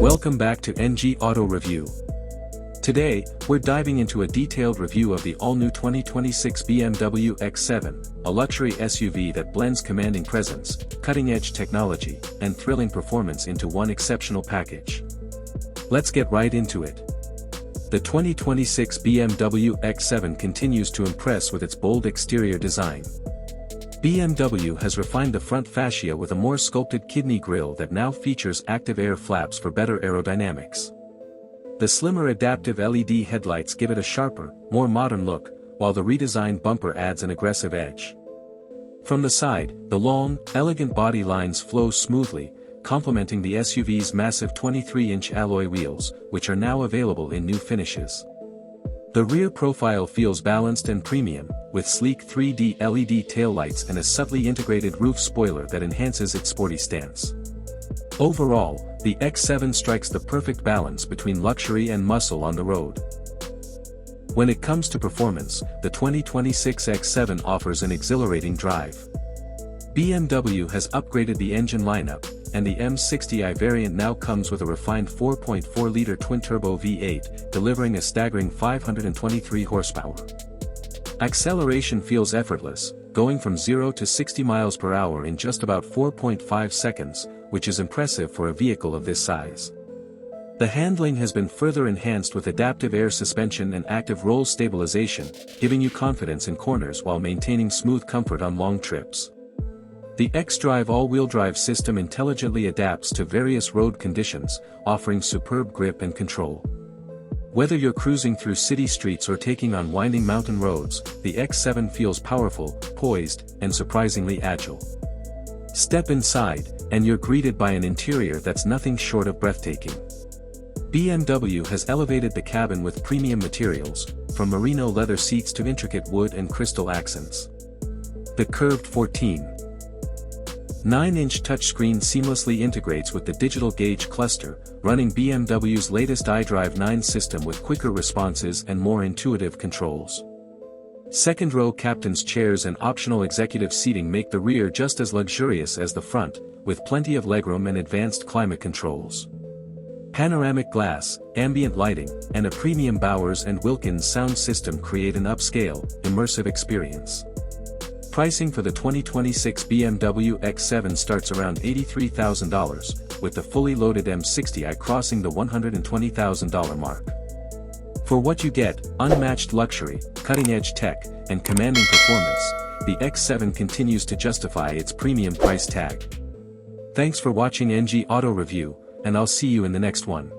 Welcome back to NG Auto Review. Today, we're diving into a detailed review of the all-new 2026 BMW X7, a luxury SUV that blends commanding presence, cutting-edge technology, and thrilling performance into one exceptional package. Let's get right into it. The 2026 BMW X7 continues to impress with its bold exterior design. BMW has refined the front fascia with a more sculpted kidney grille that now features active air flaps for better aerodynamics. The slimmer adaptive LED headlights give it a sharper, more modern look, while the redesigned bumper adds an aggressive edge. From the side, the long, elegant body lines flow smoothly, complementing the SUV's massive 23-inch alloy wheels, which are now available in new finishes. The rear profile feels balanced and premium, with sleek 3D LED taillights and a subtly integrated roof spoiler that enhances its sporty stance. Overall, the X7 strikes the perfect balance between luxury and muscle on the road. When it comes to performance, the 2026 X7 offers an exhilarating drive. BMW has upgraded the engine lineup, and the M60i variant now comes with a refined 4.4-liter twin-turbo V8, delivering a staggering 523 horsepower. Acceleration feels effortless, going from 0 to 60 miles per hour in just about 4.5 seconds, which is impressive for a vehicle of this size. The handling has been further enhanced with adaptive air suspension and active roll stabilization, giving you confidence in corners while maintaining smooth comfort on long trips. The xDrive all-wheel drive system intelligently adapts to various road conditions, offering superb grip and control. Whether you're cruising through city streets or taking on winding mountain roads, the X7 feels powerful, poised, and surprisingly agile. Step inside, and you're greeted by an interior that's nothing short of breathtaking. BMW has elevated the cabin with premium materials, from merino leather seats to intricate wood and crystal accents. The curved 14.9-inch touchscreen seamlessly integrates with the digital gauge cluster, running BMW's latest iDrive 9 system with quicker responses and more intuitive controls. Second-row captain's chairs and optional executive seating make the rear just as luxurious as the front, with plenty of legroom and advanced climate controls. Panoramic glass, ambient lighting, and a premium Bowers & Wilkins sound system create an upscale, immersive experience. Pricing for the 2026 BMW X7 starts around $83,000, with the fully loaded M60i crossing the $120,000 mark. For what you get, unmatched luxury, cutting-edge tech, and commanding performance, the X7 continues to justify its premium price tag. Thanks for watching NG Auto Review, and I'll see you in the next one.